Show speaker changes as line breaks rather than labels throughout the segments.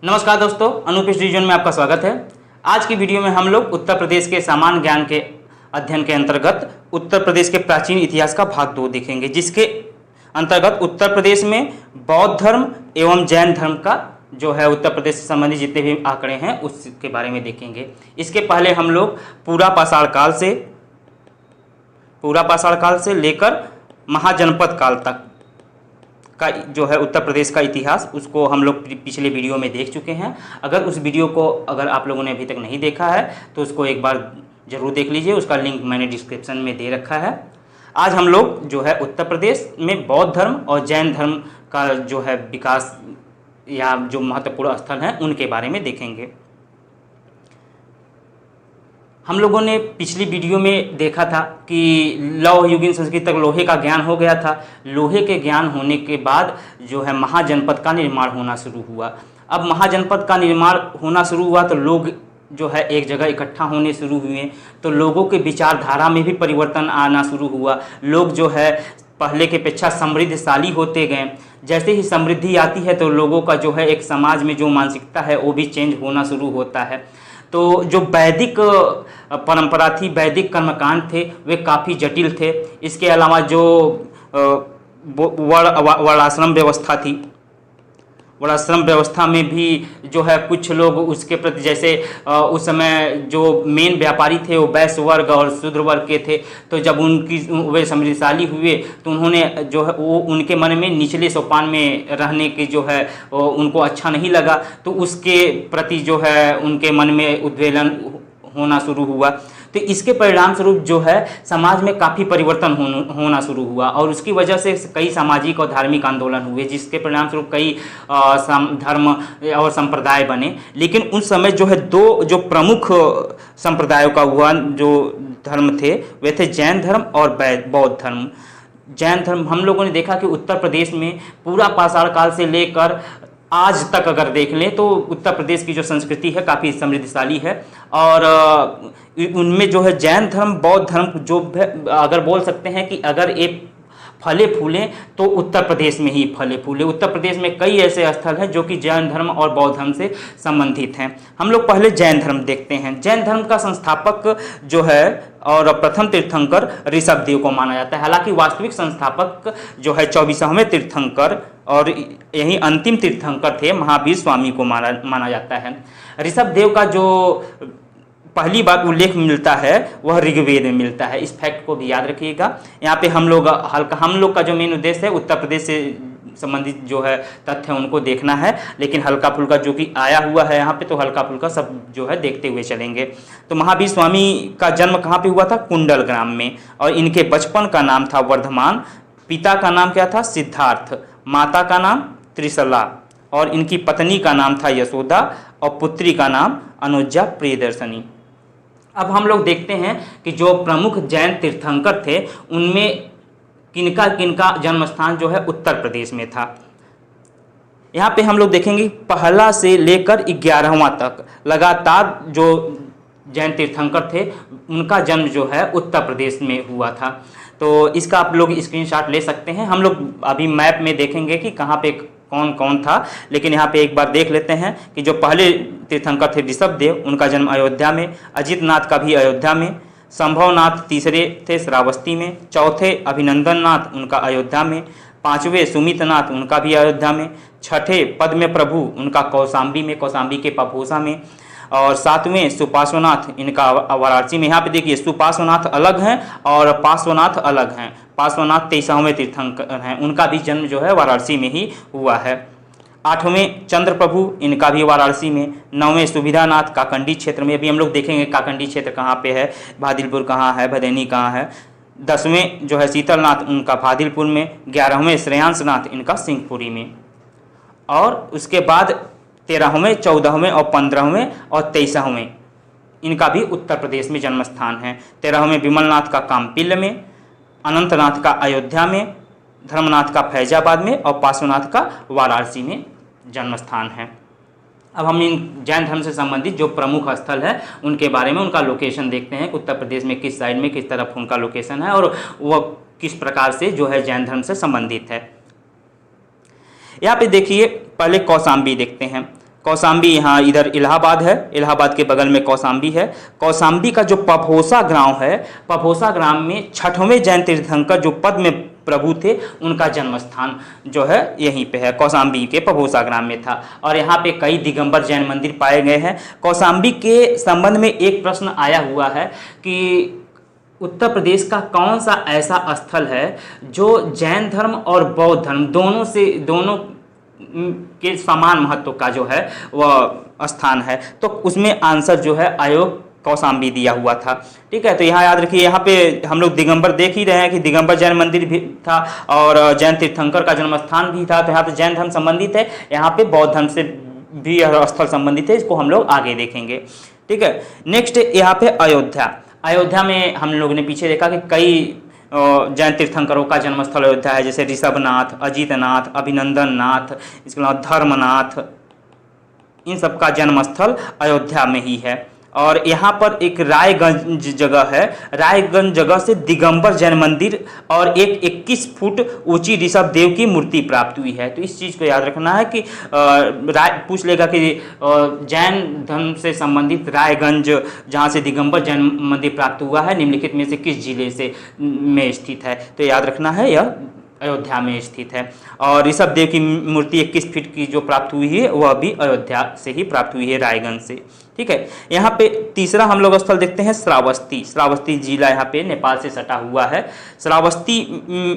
नमस्कार दोस्तों, अनुपेश रीजन में आपका स्वागत है। आज की वीडियो में हम लोग उत्तर प्रदेश के सामान्य ज्ञान के अध्ययन के अंतर्गत उत्तर प्रदेश के प्राचीन इतिहास का भाग 2 देखेंगे, जिसके अंतर्गत उत्तर प्रदेश में बौद्ध धर्म एवं जैन धर्म का जो है उत्तर प्रदेश से संबंधित जितने भी आंकड़े हैं उसके बारे में देखेंगे। इसके पहले हम लोग पूरा पाषाण काल से लेकर महाजनपद काल तक का जो है उत्तर प्रदेश का इतिहास उसको हम लोग पिछले वीडियो में देख चुके हैं। उस वीडियो को अगर आप लोगों ने अभी तक नहीं देखा है तो उसको एक बार ज़रूर देख लीजिए, उसका लिंक मैंने डिस्क्रिप्शन में दे रखा है। आज हम लोग जो है उत्तर प्रदेश में बौद्ध धर्म और जैन धर्म का जो है विकास या जो महत्वपूर्ण स्थल हैं उनके बारे में देखेंगे। हम लोगों ने पिछली वीडियो में देखा था कि लौह युगीन संस्कृति तक लोहे का ज्ञान हो गया था। लोहे के ज्ञान होने के बाद जो है महाजनपद का निर्माण होना शुरू हुआ। अब महाजनपद का निर्माण होना शुरू हुआ तो लोग जो है एक जगह इकट्ठा होने शुरू हुए, तो लोगों के विचारधारा में भी परिवर्तन आना शुरू हुआ। लोग जो है पहले के अपेक्षा समृद्धशाली होते गए। जैसे ही समृद्धि आती है तो लोगों का जो है एक समाज में जो मानसिकता है वो भी चेंज होना शुरू होता है। तो जो वैदिक परंपरा थी, वैदिक कर्मकांड थे, वे काफ़ी जटिल थे। इसके अलावा जो वर्णाश्रम व्यवस्था थी, वर्णाश्रम व्यवस्था में भी जो है कुछ लोग उसके प्रति, जैसे उस समय जो मेन व्यापारी थे वो वैश्य वर्ग और शूद्र वर्ग के थे। तो जब वे समृद्धशाली हुए तो उन्होंने जो है वो उनके मन में निचले सोपान में रहने की जो है उनको अच्छा नहीं लगा, तो उसके प्रति जो है उनके मन में उद्वेलन होना शुरू हुआ। तो इसके परिणाम स्वरूप जो है समाज में काफ़ी परिवर्तन होना शुरू हुआ और उसकी वजह से कई सामाजिक और धार्मिक आंदोलन हुए, जिसके परिणाम स्वरूप कई धर्म और संप्रदाय बने। लेकिन उस समय जो है दो जो प्रमुख संप्रदायों का हुआ जो धर्म थे वे थे जैन धर्म और बौद्ध धर्म। जैन धर्म हम लोगों ने देखा कि उत्तर प्रदेश में पूरा पाषाण काल से लेकर आज तक अगर देख लें तो उत्तर प्रदेश की जो संस्कृति है काफ़ी समृद्धशाली है। और उनमें जो है जैन धर्म बौद्ध धर्म जो अगर बोल सकते हैं कि अगर एक फले फूले तो उत्तर प्रदेश में ही फले फूले। उत्तर प्रदेश में कई ऐसे स्थल हैं जो कि जैन धर्म और बौद्ध धर्म से संबंधित हैं। हम लोग पहले जैन धर्म देखते हैं। जैन धर्म का संस्थापक जो है और प्रथम तीर्थंकर ऋषभ देव को माना जाता है। हालांकि वास्तविक संस्थापक जो है 24वें तीर्थंकर और यही अंतिम तीर्थंकर थे महावीर स्वामी को माना जाता है। ऋषभ देव का जो पहली बार उल्लेख मिलता है वह ऋग्वेद में मिलता है। इस फैक्ट को भी याद रखिएगा। यहाँ पे हम लोग का जो मेन उद्देश्य है उत्तर प्रदेश से संबंधित जो है तथ्य उनको देखना है, लेकिन हल्का फुल्का जो कि आया हुआ है यहाँ पे तो हल्का फुल्का सब जो है देखते हुए चलेंगे। तो महावीर स्वामी का जन्म कहाँ पे हुआ था? कुंडल ग्राम में। और इनके बचपन का नाम था वर्धमान, पिता का नाम क्या था? सिद्धार्थ, माता का नाम त्रिशला और इनकी पत्नी का नाम था यशोदा और पुत्री का नाम अनुजा प्रियदर्शनी। अब हम लोग देखते हैं कि जो प्रमुख जैन तीर्थंकर थे उनमें किनका किनका जन्म स्थान जो है उत्तर प्रदेश में था। यहाँ पे हम लोग देखेंगे पहला से लेकर 11वां तक लगातार जो जैन तीर्थंकर थे उनका जन्म जो है उत्तर प्रदेश में हुआ था। तो इसका आप लोग स्क्रीनशॉट ले सकते हैं। हम लोग अभी मैप में देखेंगे कि कहाँ पे कौन कौन था, लेकिन यहाँ पे एक बार देख लेते हैं कि जो पहले तीर्थंकर थे ऋषभ देव, उनका जन्म अयोध्या में, अजित नाथ का भी अयोध्या में, संभवनाथ तीसरे थे श्रावस्ती में, चौथे अभिनंदन नाथ उनका अयोध्या में, पांचवें सुमितनाथ उनका भी अयोध्या में, छठे पद्म प्रभु उनका कौशाम्बी में, कौशाम्बी के पपोसा में, और सातवें सुपार्श्वनाथ इनका वाराणसी में। यहाँ पे देखिए सुपार्श्वनाथ अलग हैं और पार्श्वनाथ अलग हैं। पार्श्वनाथ 23वें तीर्थंकर हैं, उनका भी जन्म जो है वाराणसी में ही हुआ है। 8वें चंद्र प्रभु इनका भी वाराणसी में। 9वें सुविधानाथ काकंडी क्षेत्र में, अभी हम लोग देखेंगे काकंडी क्षेत्र कहाँ पे है, भादिलपुर कहाँ है, भदैनी कहाँ है। 10वें जो है शीतलनाथ उनका भादिलपुर में। 11वें श्रेयांशनाथ इनका सिंहपुरी में। और उसके बाद 13वें 14वें और 15वें और 23वें इनका भी उत्तर प्रदेश में जन्म स्थान है। 13वें विमलनाथ का कामपिल्य में, अनंतनाथ का अयोध्या में, धर्मनाथ का फैजाबाद में और पार्श्वनाथ का वाराणसी में जन्म स्थान है। अब हम इन जैन धर्म से संबंधित जो प्रमुख स्थल है उनके बारे में उनका लोकेशन देखते हैं। उत्तर प्रदेश में किस साइड में किस तरफ उनका लोकेशन है और वह किस प्रकार से जो है जैन धर्म से संबंधित है। यहाँ पे देखिए पहले कौशाम्बी देखते हैं। कौशाम्बी यहाँ इधर इलाहाबाद है, इलाहाबाद के बगल में कौशाम्बी है। कौशाम्बी का जो पफोसा गांव है, पफोसा ग्राम में 6वें जैन तीर्थंकर जो पद में प्रभु थे, उनका जन्म स्थान जो है यहीं पे है, कौशाम्बी के पफोसा ग्राम में था। और यहाँ पे कई दिगंबर जैन मंदिर पाए गए हैं। कौशाम्बी के संबंध में एक प्रश्न आया हुआ है कि उत्तर प्रदेश का कौन सा ऐसा स्थल है जो जैन धर्म और बौद्ध धर्म दोनों के समान महत्व का जो है वह स्थान है। तो उसमें आंसर जो है अयोग कौशाम्बी दिया हुआ था। ठीक है, तो यहाँ याद रखिए, यहाँ पे हम लोग दिगंबर देख ही रहे हैं कि दिगंबर जैन मंदिर भी था और जैन तीर्थंकर का जन्म स्थान भी था। तो यहाँ पे जैन धर्म संबंधित है, यहाँ पे बौद्ध धर्म से भी यह स्थल संबंधित है, इसको हम लोग आगे देखेंगे। ठीक है, नेक्स्ट यहाँ पे अयोध्या। अयोध्या में हम लोगों ने पीछे देखा कि कई जैन तीर्थंकरों का जन्मस्थल अयोध्या है, जैसे ऋषभनाथ, अजितनाथ, अभिनंदन नाथ, इसके अलावा धर्मनाथ, इन सब का जन्मस्थल अयोध्या में ही है। और यहाँ पर एक रायगंज जगह है, रायगंज जगह से दिगंबर जैन मंदिर और एक 21 फुट ऊंची ऋषभ देव की मूर्ति प्राप्त हुई है। तो इस चीज़ को याद रखना है कि पूछ लेगा कि जैन धर्म से संबंधित रायगंज जहाँ से दिगंबर जैन मंदिर प्राप्त हुआ है, निम्नलिखित में से किस जिले से में स्थित है? तो याद रखना है यह अयोध्या में स्थित है। और ऋषभ देव की मूर्ति 21 फीट की जो प्राप्त हुई है वह भी अयोध्या से ही प्राप्त हुई है, रायगंज से। ठीक है, यहाँ पे तीसरा हम लोग स्थल देखते हैं श्रावस्ती। श्रावस्ती जिला यहाँ पे नेपाल से सटा हुआ है। श्रावस्ती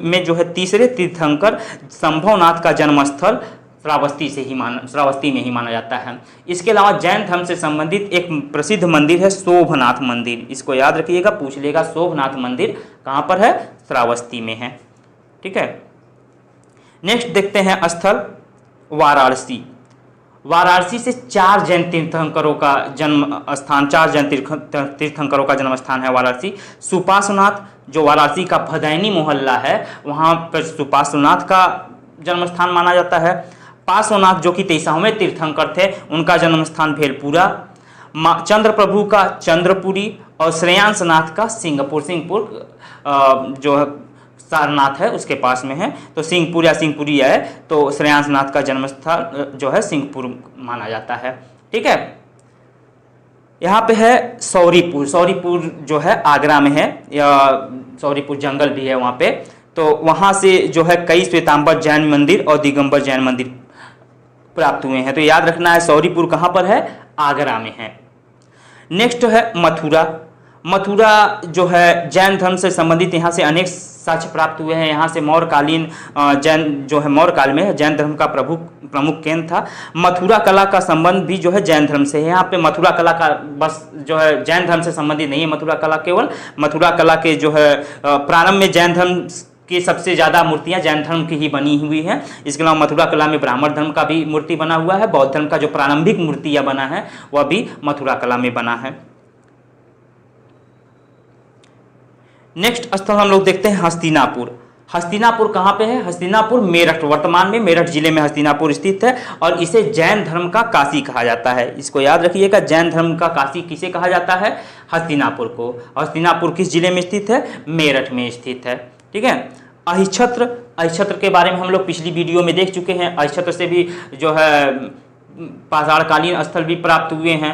में जो है तीसरे तीर्थंकर संभवनाथ का जन्मस्थल श्रावस्ती में ही माना जाता है। इसके अलावा जैन धर्म से संबंधित एक प्रसिद्ध मंदिर है सोमनाथ मंदिर, इसको याद रखिएगा, पूछ लेगा सोमनाथ मंदिर कहाँ पर है? श्रावस्ती में है। ठीक है, नेक्स्ट देखते हैं स्थल वाराणसी। वाराणसी से 4 जैन तीर्थंकरों का जन्म स्थान, 4 जैन तीर्थंकरों का जन्म स्थान है वाराणसी। सुपार्श्वनाथ जो वाराणसी का भदैनी मोहल्ला है, वहाँ पर सुपार्श्वनाथ का जन्म स्थान माना जाता है। पार्श्वनाथ जो कि 23वें तीर्थंकर थे, उनका जन्म स्थान भेलपुरा। चंद्र प्रभु का चंद्रपुरी और श्रेयांसनाथ का सिंहपुर जो सारनाथ है उसके पास में है, तो सिंहपुर या सिंहपुरी है, तो श्रेयांसनाथ का जन्मस्थल जो है सिंहपुर माना जाता है। ठीक है, यहाँ पे है सौरीपुर। सौरीपुर जो है आगरा में है, या सौरीपुर जंगल भी है वहाँ पे। तो वहाँ से जो है कई श्वेतांबर जैन मंदिर और दिगंबर जैन मंदिर प्राप्त हुए हैं। तो याद रखना है सौरीपुर कहाँ पर है? आगरा में है। नेक्स्ट है मथुरा। मथुरा जो है जैन धर्म से संबंधित यहाँ से अनेक साक्ष्य प्राप्त हुए हैं। यहाँ से मौर्यकालीन जैन जो है मौर्य काल में जैन धर्म का प्रमुख केंद्र था। मथुरा कला का संबंध भी जो है जैन धर्म से है। यहाँ पे मथुरा कला का बस जो है जैन धर्म से संबंधित नहीं है मथुरा कला, केवल मथुरा कला के जो है प्रारंभ में जैन धर्म की सबसे ज़्यादा मूर्तियाँ जैन धर्म की ही बनी हुई हैं। इसके अलावा मथुरा कला में ब्राह्मण धर्म का भी मूर्ति बना हुआ है। बौद्ध धर्म का जो प्रारंभिक मूर्तियाँ बना है वह भी मथुरा कला में बना है। नेक्स्ट स्थल हम लोग देखते हैं हस्तिनापुर। हस्तिनापुर कहाँ पे है? हस्तिनापुर मेरठ, वर्तमान में मेरठ जिले में हस्तिनापुर स्थित है और इसे जैन धर्म का काशी कहा जाता है। इसको याद रखिएगा, जैन धर्म का काशी किसे कहा जाता है? हस्तिनापुर को। हस्तिनापुर किस जिले में स्थित है? मेरठ में स्थित है। ठीक है, अहिच्छत्र के बारे में हम लोग पिछली वीडियो में देख चुके हैं। अहिच्छत्र से भी जो है पाषाणकालीन स्थल भी प्राप्त हुए हैं,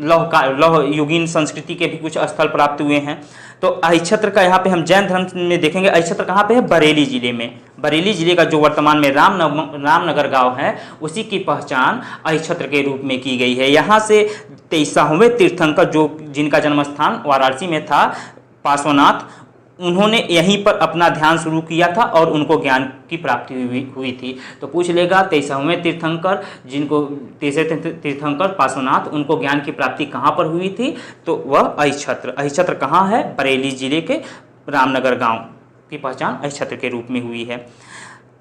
लौह युगीन संस्कृति के भी कुछ स्थल प्राप्त हुए हैं। तो अहिच्छत्र का यहाँ पे हम जैन धर्म में देखेंगे। अहिच्छत्र कहाँ पे है? बरेली जिले में। बरेली जिले का जो वर्तमान में रामनगर गांव है, उसी की पहचान अहिच्छत्र के रूप में की गई है। यहाँ से 23वें तीर्थंकर जिनका जन्म स्थान वाराणसी में था, पार्श्वनाथ, उन्होंने यहीं पर अपना ध्यान शुरू किया था और उनको ज्ञान की प्राप्ति हुई थी। तो पूछ लेगा 23वें तीर्थंकर, जिनको तीसरे तीर्थंकर पार्श्वनाथ, उनको ज्ञान की प्राप्ति कहाँ पर हुई थी? तो वह अहिच्छत्र। अहिच्छत्र कहाँ है? बरेली जिले के रामनगर गांव की पहचान अहिच्छत्र के रूप में हुई है।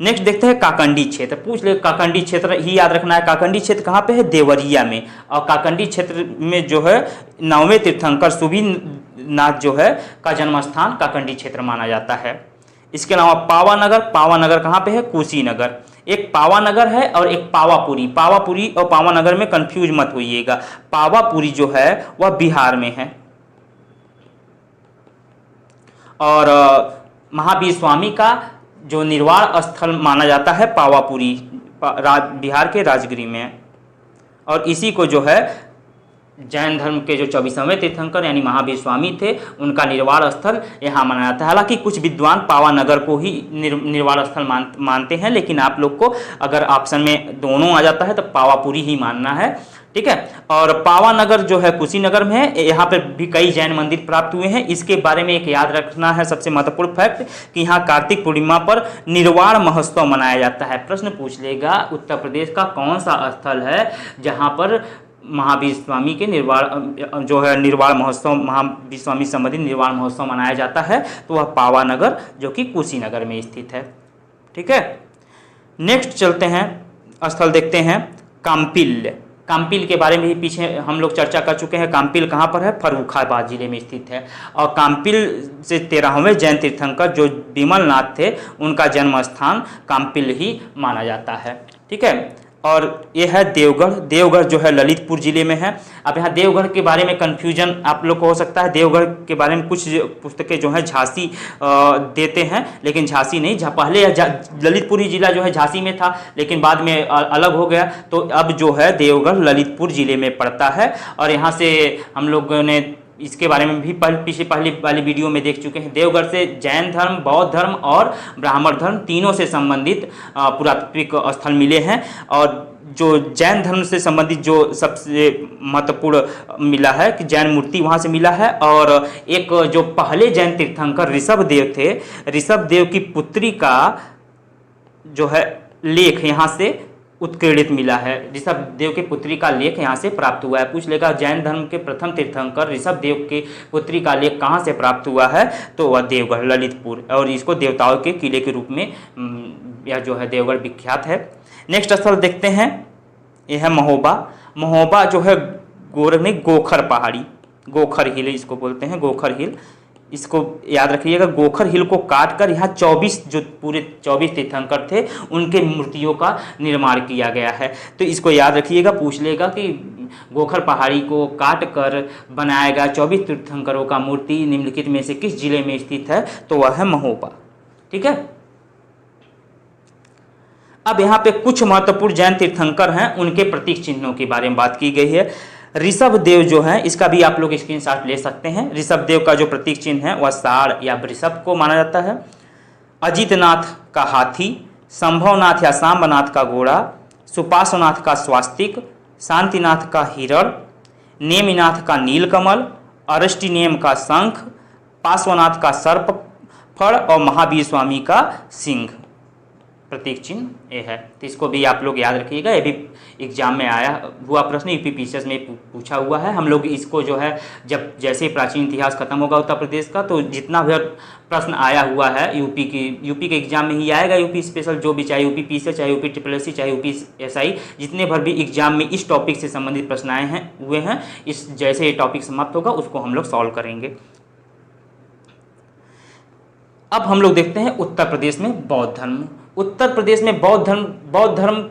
नेक्स्ट देखते हैं काकंडी क्षेत्र। पूछ ले, काकंडी क्षेत्र ही याद रखना है। काकंडी क्षेत्र कहाँ पे है? देवरिया में। और काकंडी क्षेत्र में जो है 9वें तीर्थंकर सुबीनाथ जो है का जन्म स्थान काकंडी क्षेत्र माना जाता है। इसके अलावा पावानगर। पावानगर कहाँ पे है? कुशीनगर। एक पावानगर है और एक पावापुरी। पावापुरी और पावानगर में कंफ्यूज मत होइएगा। पावापुरी जो है वह बिहार में है। और महावीर स्वामी का जो निर्वाण स्थल माना जाता है पावापुरी, बिहार के राजगिरी में। और इसी को जो है जैन धर्म के जो 24वें तीर्थंकर यानी महावीर स्वामी थे, उनका निर्वाण स्थल यहाँ माना जाता है। हालांकि कुछ विद्वान पावानगर को ही निर्वाण स्थल मानते हैं, लेकिन आप लोग को अगर ऑप्शन में दोनों आ जाता है तो पावापुरी ही मानना है, ठीक है। और पावानगर जो है कुशीनगर में है, यहाँ पर भी कई जैन मंदिर प्राप्त हुए हैं। इसके बारे में एक याद रखना है सबसे महत्वपूर्ण फैक्ट कि यहाँ कार्तिक पूर्णिमा पर निर्वाण महोत्सव मनाया जाता है। प्रश्न पूछ लेगा उत्तर प्रदेश का कौन सा स्थल है जहाँ पर महावीर स्वामी के निर्वाण महोत्सव, महावीर स्वामी संबंधित निर्वाण महोत्सव मनाया जाता है, तो वह पावानगर जो कि कुशीनगर में स्थित है, ठीक है। नेक्स्ट चलते हैं, स्थल देखते हैं काम्पिल। काम्पिल के बारे में भी पीछे हम लोग चर्चा कर चुके हैं। काम्पिल कहाँ पर है? फर्रुखाबाद जिले में स्थित है। और काम्पिल से 13वें जैन तीर्थंकर जो विमलनाथ थे, उनका जन्म स्थान काम्पिल ही माना जाता है, ठीक है। और ये है देवगढ़। देवगढ़ जो है ललितपुर जिले में है। अब यहाँ देवगढ़ के बारे में कन्फ्यूजन आप लोग को हो सकता है। देवगढ़ के बारे में कुछ पुस्तकें जो है झांसी देते हैं, लेकिन झांसी नहीं, पहले ललितपुर जिला जो है झांसी में था, लेकिन बाद में अलग हो गया, तो अब जो है देवगढ़ ललितपुर जिले में पड़ता है। और यहाँ से हम लोगों ने इसके बारे में भी पहली वाली वीडियो में देख चुके हैं। देवगढ़ से जैन धर्म, बौद्ध धर्म और ब्राह्मण धर्म तीनों से संबंधित पुरातात्विक स्थल मिले हैं। और जो जैन धर्म से संबंधित जो सबसे महत्वपूर्ण मिला है कि जैन मूर्ति वहाँ से मिला है। और एक जो पहले जैन तीर्थंकर ऋषभदेव थे, ऋषभदेव की पुत्री का जो है लेख यहाँ से उत्कीर्णित मिला है। ऋषभदेव के पुत्री का लेख यहाँ से प्राप्त हुआ है। पूछ लेगा जैन धर्म के प्रथम तीर्थंकर ऋषभदेव के पुत्री का लेख कहाँ से प्राप्त हुआ है, तो वह देवगढ़ ललितपुर, और इसको देवताओं के किले के रूप में यह जो है देवगढ़ विख्यात है। नेक्स्ट स्थल देखते हैं, यह है महोबा। महोबा जो है गोखर पहाड़ी, गोखर हिल इसको बोलते हैं, गोखर हिल। इसको याद रखिएगा, गोखर हिल को काटकर यहाँ 24 जो पूरे 24 तीर्थंकर थे उनके मूर्तियों का निर्माण किया गया है। तो इसको याद रखिएगा, पूछ लेगा कि गोखर पहाड़ी को काट कर बनाया गया 24 तीर्थंकरों का मूर्ति निम्नलिखित में से किस जिले में स्थित है, तो वह है महोबा, ठीक है। अब यहाँ पे कुछ महत्वपूर्ण जैन तीर्थंकर हैं, उनके प्रतीक चिन्हों के बारे में बात की गई है। ऋषभदेव जो है, इसका भी आप लोग स्क्रीनशॉट ले सकते हैं। ऋषभदेव का जो प्रतीक चिन्ह है वह साड़ या वृषभ को माना जाता है। अजितनाथ का हाथी, संभवनाथ या सांबनाथ का घोड़ा, सुपार्श्वनाथ का स्वास्तिक, शांतिनाथ का हिरण, नेमिनाथ का नीलकमल, अरष्टिनेम का शंख, पार्श्वनाथ का सर्प फड़ और महावीर स्वामी का सिंह प्रतीक चिन्ह ये है। तो इसको भी आप लोग याद रखिएगा, ये भी एग्जाम में आया हुआ प्रश्न, यूपीपीसीएस में पूछा हुआ है। हम लोग इसको जो है जब जैसे प्राचीन इतिहास खत्म होगा उत्तर प्रदेश का, तो जितना भी प्रश्न आया हुआ है यूपी के एग्जाम में ही आएगा। यूपी स्पेशल जो भी, चाहे यूपीपीसीएस, चाहे यूपी SSS, चाहे यूपीएसआई, जितने भर भी एग्जाम में इस टॉपिक से संबंधित प्रश्न आए हुए हैं, इस जैसे ये टॉपिक समाप्त होगा उसको हम लोग सॉल्व करेंगे। अब हम लोग देखते हैं उत्तर प्रदेश में बौद्ध धर्म। उत्तर प्रदेश में बौद्ध धर्म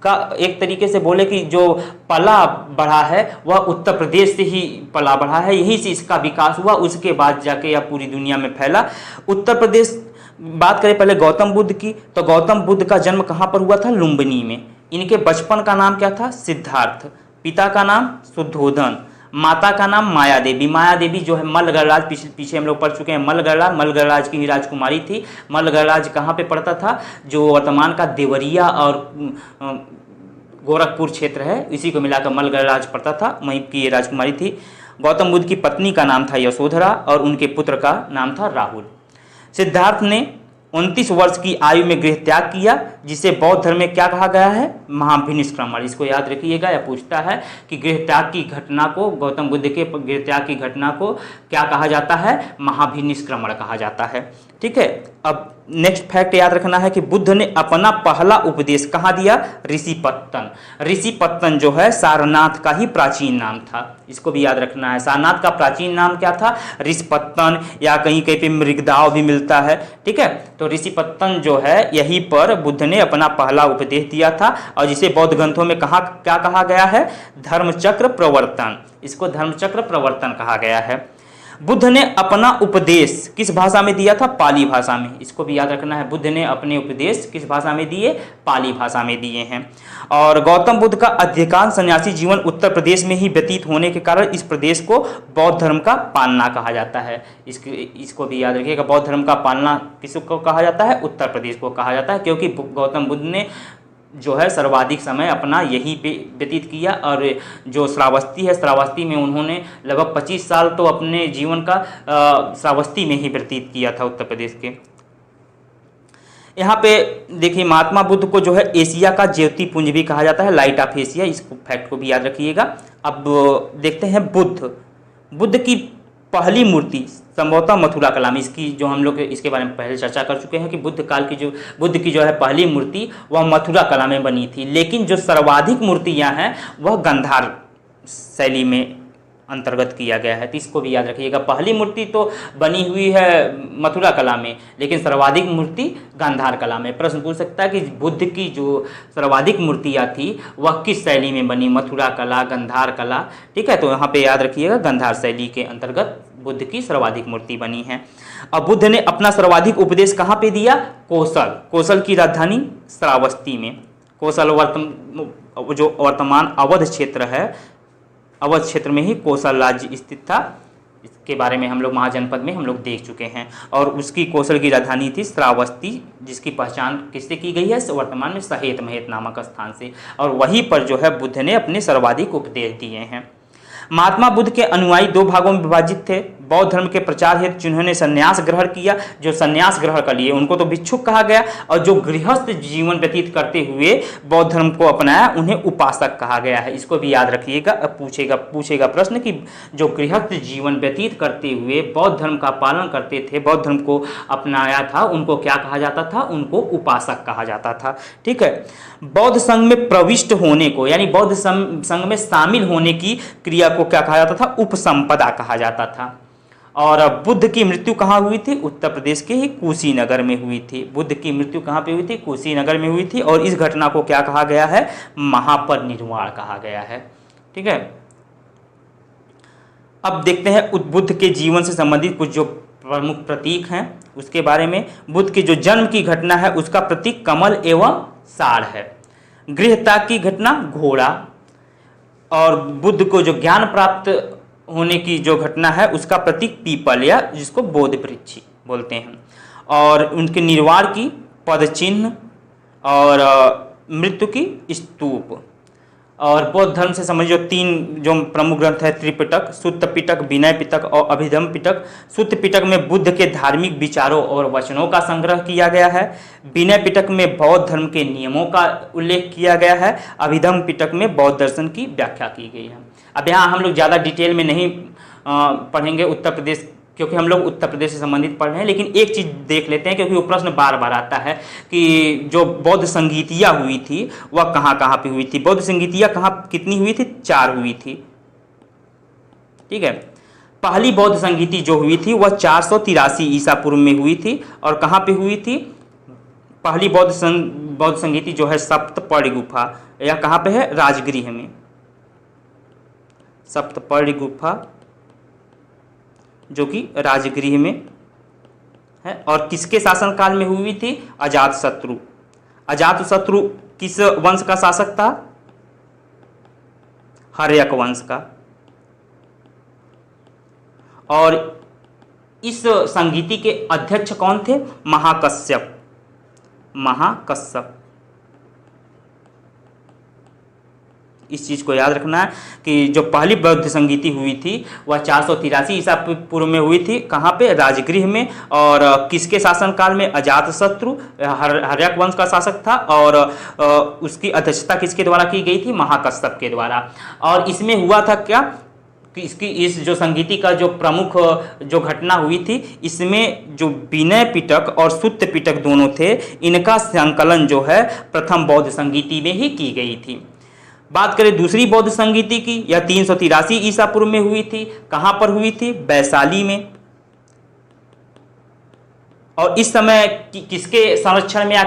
का एक तरीके से बोले कि जो पला बढ़ा है वह उत्तर प्रदेश से ही पला बढ़ा है, यहीं से इसका विकास हुआ, उसके बाद जाके यह पूरी दुनिया में फैला। उत्तर प्रदेश, बात करें पहले गौतम बुद्ध की, तो गौतम बुद्ध का जन्म कहाँ पर हुआ था? लुम्बिनी में। इनके बचपन का नाम क्या था? सिद्धार्थ। पिता का नाम शुद्धोधन, माता का नाम माया देवी। माया देवी जो है मल्ल गणराज, पीछे हम लोग पढ़ चुके हैं, मल्ल गणराज की ही राजकुमारी थी। मल्ल गणराज कहाँ पे पड़ता था? जो वर्तमान का देवरिया और गोरखपुर क्षेत्र है, इसी को मिलाकर मल्ल गणराज पड़ता था, वहीं की ये राजकुमारी थी। गौतम बुद्ध की पत्नी का नाम था यशोधरा और उनके पुत्र का नाम था राहुल। सिद्धार्थ ने 29 वर्ष की आयु में गृह त्याग किया, जिसे बौद्ध धर्म में क्या कहा गया है? महाभिनिष्क्रमण। इसको याद रखिएगा, यह पूछता है कि गृह त्याग की घटना को, गौतम बुद्ध के गृह त्याग की घटना को क्या कहा जाता है? महाभिनिष्क्रमण कहा जाता है, ठीक है। अब नेक्स्ट फैक्ट याद रखना है कि बुद्ध ने अपना पहला उपदेश कहाँ दिया? ऋषिपत्तन। ऋषिपत्तन जो है सारनाथ का ही प्राचीन नाम था, इसको भी याद रखना है। सारनाथ का प्राचीन नाम क्या था? ऋषिपत्तन, या कहीं कहीं पे मृगदाव भी मिलता है, ठीक है। तो ऋषिपत्तन जो है यहीं पर बुद्ध ने अपना पहला उपदेश दिया था, और जिसे बौद्ध ग्रंथों में क्या कहा गया है? धर्मचक्र प्रवर्तन। इसको धर्मचक्र प्रवर्तन कहा गया है। बुद्ध ने अपना उपदेश किस भाषा में दिया था? पाली भाषा में। इसको भी याद रखना है, बुद्ध ने अपने उपदेश किस भाषा में दिए? पाली भाषा में दिए हैं। और गौतम बुद्ध का अधिकांश सन्यासी जीवन उत्तर प्रदेश में ही व्यतीत होने के कारण इस प्रदेश को बौद्ध धर्म का पालना कहा जाता है। इसको भी याद रखिएगा, बौद्ध धर्म का पालना किसको कहा जाता है? उत्तर प्रदेश को कहा जाता है, क्योंकि गौतम बुद्ध ने जो है सर्वाधिक समय अपना यहीं पे व्यतीत किया। और जो श्रावस्ती है, श्रावस्ती में उन्होंने लगभग 25 साल तो अपने जीवन का श्रावस्ती में ही व्यतीत किया था उत्तर प्रदेश के। यहाँ पे देखिए, महात्मा बुद्ध को जो है एशिया का ज्योति पुंज भी कहा जाता है, लाइट ऑफ एशिया। इस फैक्ट को भी याद रखिएगा। अब देखते हैं बुद्ध की पहली मूर्ति संभवतः मथुरा कला में। इसकी जो हम लोग इसके बारे में पहले चर्चा कर चुके हैं कि बुद्ध की जो है पहली मूर्ति वह मथुरा कला में बनी थी। लेकिन जो सर्वाधिक मूर्तियां हैं वह गांधार शैली में अंतर्गत किया गया है। तो इसको भी याद रखिएगा, पहली मूर्ति तो बनी हुई है मथुरा कला में, लेकिन सर्वाधिक मूर्ति गांधार कला में। प्रश्न पूछ सकता है कि बुद्ध की जो सर्वाधिक मूर्तियाँ थी वह किस शैली में बनी? मथुरा कला, गांधार कला, ठीक है। तो यहाँ पे याद रखिएगा, गांधार शैली के अंतर्गत बुद्ध की सर्वाधिक मूर्ति बनी है। अब बुद्ध ने अपना सर्वाधिक उपदेश कहाँ पे दिया? कोसल की राजधानी श्रावस्ती में। कोसल जो वर्तमान अवध क्षेत्र है, अवध क्षेत्र में ही कोसल राज्य स्थित था। इसके बारे में हम लोग महाजनपद में हम लोग देख चुके हैं। और उसकी कोसल की राजधानी थी श्रावस्ती, जिसकी पहचान किससे की गई है? वर्तमान में सहेत महेत नामक स्थान से। और वहीं पर जो है बुद्ध ने अपने सर्वाधिक उपदेश दिए हैं। महात्मा बुद्ध के अनुयायी दो भागों में विभाजित थे। बौद्ध धर्म के प्रचार हेतु जिन्होंने संन्यास ग्रहण किया, जो संन्यास ग्रहण कर लिए उनको तो भिक्षुक कहा गया, और जो गृहस्थ जीवन व्यतीत करते हुए बौद्ध धर्म को अपनाया उन्हें उपासक कहा गया है। इसको भी याद रखिएगा। अब पूछेगा प्रश्न कि जो गृहस्थ जीवन व्यतीत करते हुए बौद्ध धर्म का पालन करते थे, बौद्ध धर्म को अपनाया था, उनको क्या कहा जाता था? उनको उपासक कहा जाता था, ठीक है। बौद्ध संघ में प्रविष्ट होने को, यानी बौद्ध संघ में शामिल होने की क्रिया को क्या कहा जाता था? उपसंपदा कहा जाता था। और बुद्ध की मृत्यु कहाँ हुई थी? उत्तर प्रदेश के ही कुशीनगर में हुई थी। बुद्ध की मृत्यु कहाँ पे हुई थी? कुशीनगर में हुई थी। और इस घटना को क्या कहा गया है? महापरिनिर्वाण कहा गया है, ठीक है। अब देखते हैं बुद्ध के जीवन से संबंधित कुछ जो प्रमुख प्रतीक हैं उसके बारे में। बुद्ध के जो जन्म की घटना है उसका प्रतीक कमल एवं साड़ है। गृहत्याग की घटना घोड़ा। और बुद्ध को जो ज्ञान प्राप्त होने की जो घटना है उसका प्रतीक पीपल, या जिसको बोधि वृक्ष बोलते हैं। और उनके निर्वाण की पद चिन्ह और मृत्यु की स्तूप। और बौद्ध धर्म से संबंधित जो 3 जो प्रमुख ग्रंथ है, त्रिपिटक, सुत्त पिटक, विनय पिटक और अभिधम्म पिटक। सुत्त पिटक में बुद्ध के धार्मिक विचारों और वचनों का संग्रह किया गया है। विनय पिटक में बौद्ध धर्म के नियमों का उल्लेख किया गया है। अभिधम्म पिटक में बौद्ध दर्शन की व्याख्या की गई है। अब यहाँ हम लोग ज़्यादा डिटेल में नहीं पढ़ेंगे उत्तर प्रदेश, क्योंकि हम लोग उत्तर प्रदेश से संबंधित पढ़ रहे हैं। लेकिन एक चीज़ देख लेते हैं, क्योंकि वो प्रश्न बार बार आता है कि जो बौद्ध संगीतियाँ हुई थी वह कहाँ कहाँ पे हुई थी? बौद्ध संगीतियाँ कितनी हुई थी? 4 हुई थी, ठीक है। पहली बौद्ध संगीति जो हुई थी वह 483 ईसा पूर्व में हुई थी। और कहाँ पे हुई थी? पहली बौद्ध संगीति जो है सप्तपर्णी गुफा, या कहाँ पे है? राजगृह में। सप्तपर्णी गुफा जो कि राजगृह में है। और किसके शासनकाल में हुई थी? अजातशत्रु। अजातशत्रु किस वंश का शासक था? हर्यक वंश का। और इस संगीति के अध्यक्ष कौन थे? महाकश्यप। इस चीज़ को याद रखना है कि जो पहली बौद्ध संगीति हुई थी वह 483 ईसा पूर्व में हुई थी। कहाँ पे? राजगृह में। और किसके शासनकाल में? अजातशत्रु, हर्यक वंश का शासक था। और उसकी अध्यक्षता किसके द्वारा की गई थी? महाकश्यप के द्वारा। और इसमें हुआ था क्या कि इस जो संगीति का जो प्रमुख जो घटना हुई थी, इसमें जो विनय पिटक और सुत्त पिटक दोनों थे, इनका संकलन जो है प्रथम बौद्ध संगीति में ही की गई थी। बात करें दूसरी बौद्ध संगीति की, यह 383 ईसा पूर्व में हुई थी। कहाँ पर हुई थी? वैशाली में। और इस समय किसके संरक्षण में, या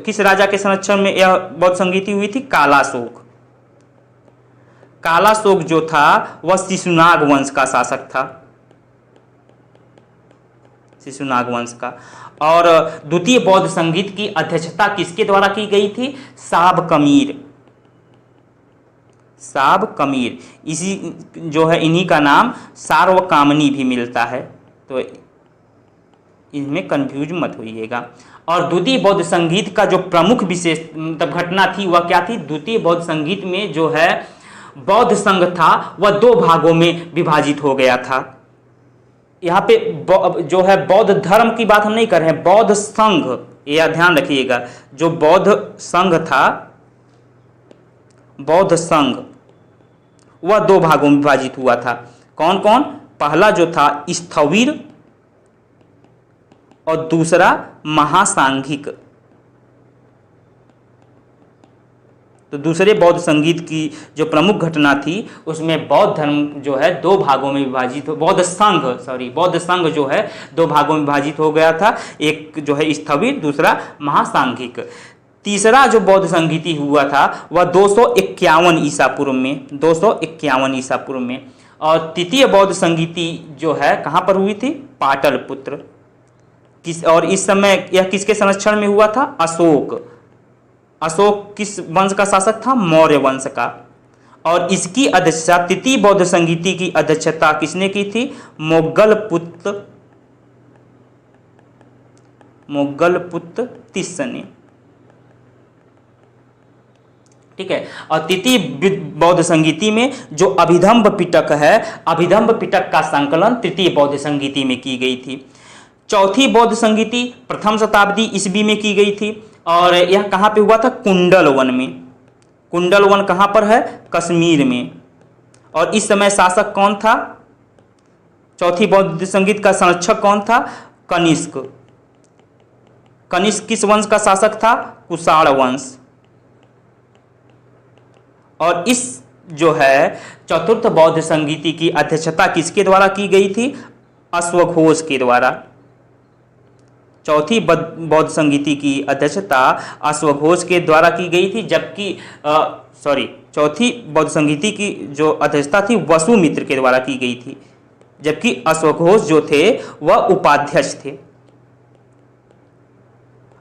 किस राजा के संरक्षण में यह बौद्ध संगीति हुई थी? कालाशोक। कालाशोक जो था वह शिशुनाग वंश का शासक था। शिशुनाग वंश का। और द्वितीय बौद्ध संगीत की अध्यक्षता किसके द्वारा की गई थी? साबकमीर। साबकमीर, इसी जो है इन्हीं का नाम सार्वकामनी भी मिलता है, तो इनमें कंफ्यूज मत होइएगा। और द्वितीय बौद्ध संगीत का जो प्रमुख विशेष मतलब घटना थी वह क्या थी? द्वितीय बौद्ध संगीत में जो है बौद्ध संघ था वह 2 भागों में विभाजित हो गया था। यहाँ पे जो है बौद्ध धर्म की बात हम नहीं कर रहे हैं, बौद्ध संघ, यह ध्यान रखिएगा। जो बौद्ध संघ था, बौद्ध संघ, वह 2 भागों में विभाजित हुआ था। कौन कौन? पहला जो था स्थविर और दूसरा महासांघिक। तो दूसरे बौद्ध संगीत की जो प्रमुख घटना थी उसमें बौद्ध धर्म जो है 2 भागों में विभाजित हो, बौद्ध संघ जो है 2 भागों में विभाजित हो गया था। एक जो है स्थविर, दूसरा महासांघिक। तीसरा जो बौद्ध संगीति हुआ था वह 251 ईसा पूर्व में, 251 ईसा पूर्व में। और तृतीय बौद्ध संगीति जो है कहाँ पर हुई थी? पाटलिपुत्र। और इस समय यह किसके संरक्षण में हुआ था? अशोक। अशोक किस वंश का शासक था? मौर्य वंश का। और इसकी अध्यक्षता, तृतीय बौद्ध संगीति की अध्यक्षता किसने की थी? मोगलपुत्र तिस्स ने। ठीक है। और तृतीय बौद्ध संगीति में जो अभिधम्ब पिटक है, अभिधम्ब पिटक का संकलन तृतीय बौद्ध संगीति में की गई थी। चौथी बौद्ध संगीति 1वीं शताब्दी ईस्वी में की गई थी और यह कहाँ पे हुआ था? कुंडलवन में। कुंडलवन कहाँ पर है? कश्मीर में। और इस समय शासक कौन था? चौथी बौद्ध संगीत का संरक्षक कौन था? कनिष्क। कनिष्क किस वंश का शासक था? कुषाण वंश। और इस जो है चतुर्थ बौद्ध संगीति की अध्यक्षता किसके द्वारा की गई थी? अश्वघोष के द्वारा। चौथी बौद्ध संगीति की अध्यक्षता अश्वघोष के द्वारा की गई थी, जबकि चौथी बौद्ध संगीति की जो अध्यक्षता थी वसुमित्र के द्वारा की गई थी, जबकि अश्वघोष जो थे वह उपाध्यक्ष थे।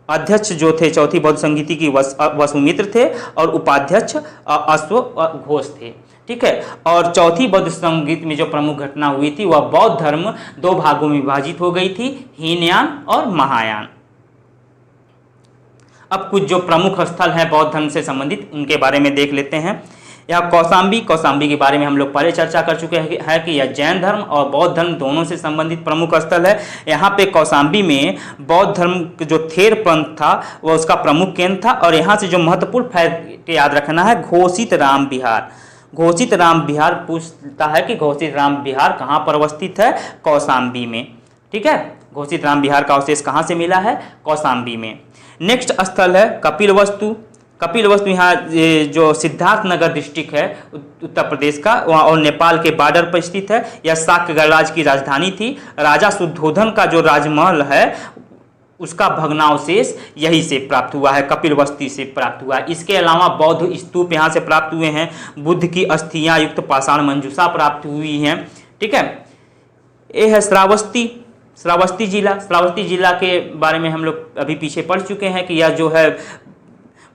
अध्यक्ष जो थे चौथी बौद्ध संगीति की वसुमित्र थे और उपाध्यक्ष अश्वघोष थे। ठीक है। और चौथी बौद्ध संगीत में जो प्रमुख घटना हुई थी वह बौद्ध धर्म 2 भागों में विभाजित हो गई थी, हीनयान और महायान। अब कुछ जो प्रमुख स्थल हैं बौद्ध धर्म से संबंधित उनके बारे में देख लेते हैं। यह कौशाम्बी के बारे में हम लोग पहले चर्चा कर चुके हैं कि यह जैन धर्म और बौद्ध धर्म दोनों से संबंधित प्रमुख स्थल है। यहाँ पे कौशाम्बी में बौद्ध धर्म जो थेर पंथ था वह उसका प्रमुख केंद्र था। और यहाँ से जो महत्वपूर्ण फैक्ट याद रखना है, घोषित राम विहार। घोषित राम विहार पूछता है कि घोषित राम विहार कहाँ पर अवस्थित है? कौशाम्बी में। ठीक है। घोषित राम विहार का अवशेष कहाँ से मिला है? कौशाम्बी में। नेक्स्ट स्थल है कपिलवस्तु। कपिलवस्तु यहाँ जो सिद्धार्थनगर डिस्ट्रिक्ट है उत्तर प्रदेश का, वहाँ और नेपाल के बॉर्डर पर स्थित है। यह शाक्य गणराज्य की राजधानी थी। राजा शुद्धोधन का जो राजमहल है उसका भग्नावशेष यहीं से प्राप्त हुआ है, कपिलवस्तु से प्राप्त हुआ है। इसके अलावा बौद्ध स्तूप यहाँ से प्राप्त हुए हैं, बुद्ध की अस्थियाँ युक्त पाषाण मंजूषा प्राप्त हुई हैं। ठीक है। ये है श्रावस्ती जिला के बारे में हम लोग अभी पीछे पढ़ चुके हैं कि यह जो है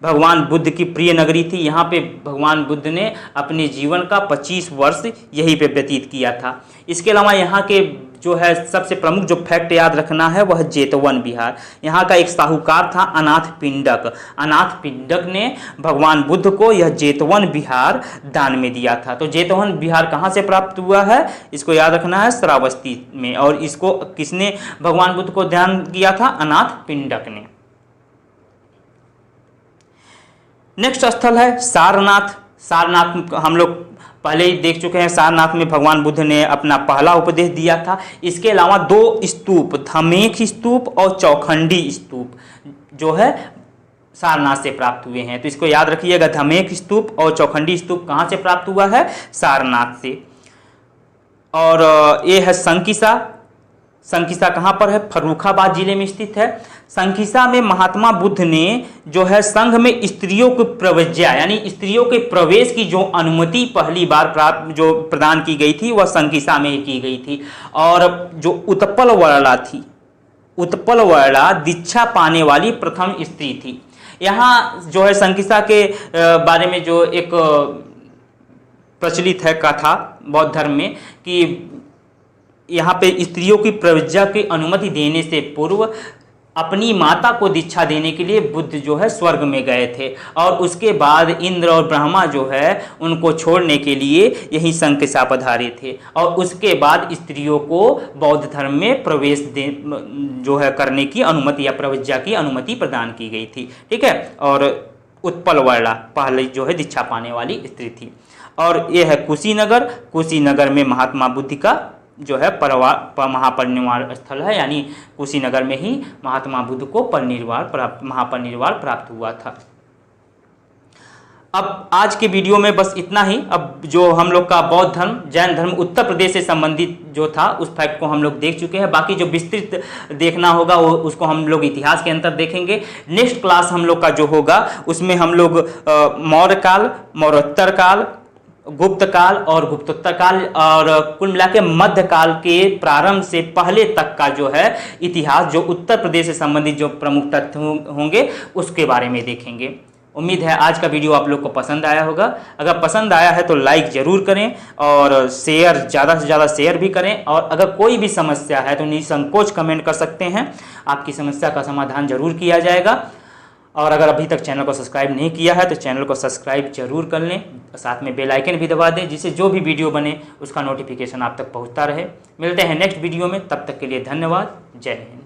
भगवान बुद्ध की प्रिय नगरी थी। यहाँ पे भगवान बुद्ध ने अपने जीवन का 25 वर्ष यहीं पे व्यतीत किया था। इसके अलावा यहाँ के जो है सबसे प्रमुख जो फैक्ट याद रखना है वह जेतवन विहार। यहाँ का एक साहूकार था अनाथ पिंडक। अनाथ पिंडक ने भगवान बुद्ध को यह जेतवन विहार दान में दिया था। तो जेतवन विहार कहाँ से प्राप्त हुआ है? इसको याद रखना है, श्रावस्ती में। और इसको किसने भगवान बुद्ध को दान किया था? अनाथ पिंडक ने। नेक्स्ट स्थल है सारनाथ। सारनाथ हम लोग पहले ही देख चुके हैं। सारनाथ में भगवान बुद्ध ने अपना पहला उपदेश दिया था। इसके अलावा 2 स्तूप, धमेख स्तूप और चौखंडी स्तूप जो है सारनाथ से प्राप्त हुए हैं। तो इसको याद रखिएगा, धमेख स्तूप और चौखंडी स्तूप कहाँ से प्राप्त हुआ है? सारनाथ से। और ये है संकिसा। संकिसा कहाँ पर है? फर्रुखाबाद जिले में स्थित है। संकिसा में महात्मा बुद्ध ने जो है संघ में स्त्रियों को प्रवेज्या यानी स्त्रियों के प्रवेश की जो अनुमति पहली बार प्रदान की गई थी वह संकिसा में की गई थी। और जो उत्पल वर्ला थी, उत्पलवर्णा दीक्षा पाने वाली प्रथम स्त्री थी। यहाँ जो है संकिसा के बारे में जो एक प्रचलित है कथा बौद्ध धर्म में कि यहाँ पे स्त्रियों की प्रव्रज्या की अनुमति देने से पूर्व अपनी माता को दीक्षा देने के लिए बुद्ध जो है स्वर्ग में गए थे, और उसके बाद इंद्र और ब्रह्मा जो है उनको छोड़ने के लिए यही संकिसा पधारे थे, और उसके बाद स्त्रियों को बौद्ध धर्म में प्रवेश जो है करने की अनुमति या प्रव्रज्या की अनुमति प्रदान की गई थी। ठीक है, और उत्पलवर्णा पहले जो है दीक्षा पाने वाली स्त्री थी। और ये है कुशीनगर। कुशीनगर में महात्मा बुद्ध का जो है महापरिनिर्वाण स्थल है, यानी कुशीनगर में ही महात्मा बुद्ध को महापरिनिर्वाण प्राप्त हुआ था। अब आज के वीडियो में बस इतना ही। अब जो हम लोग का बौद्ध धर्म जैन धर्म उत्तर प्रदेश से संबंधित जो था उस फैक्ट को हम लोग देख चुके हैं। बाकी जो विस्तृत देखना होगा वो उसको हम लोग इतिहास के अंतर देखेंगे। नेक्स्ट क्लास हम लोग का जो होगा उसमें हम लोग मौर्य काल, मौर्योत्तर काल, गुप्त काल और गुप्तोत्तर काल और कुल मिला के मध्य काल के प्रारंभ से पहले तक का जो है इतिहास, जो उत्तर प्रदेश से संबंधित जो प्रमुख तथ्य होंगे उसके बारे में देखेंगे। उम्मीद है आज का वीडियो आप लोग को पसंद आया होगा। अगर पसंद आया है तो लाइक ज़रूर करें और शेयर, ज़्यादा से ज़्यादा शेयर भी करें। और अगर कोई भी समस्या है तो निसंकोच कमेंट कर सकते हैं, आपकी समस्या का समाधान जरूर किया जाएगा। और अगर अभी तक चैनल को सब्सक्राइब नहीं किया है तो चैनल को सब्सक्राइब जरूर कर लें, साथ में बेल आइकन भी दबा दें जिससे जो भी वीडियो बने उसका नोटिफिकेशन आप तक पहुंचता रहे। मिलते हैं नेक्स्ट वीडियो में, तब तक के लिए धन्यवाद। जय हिंद।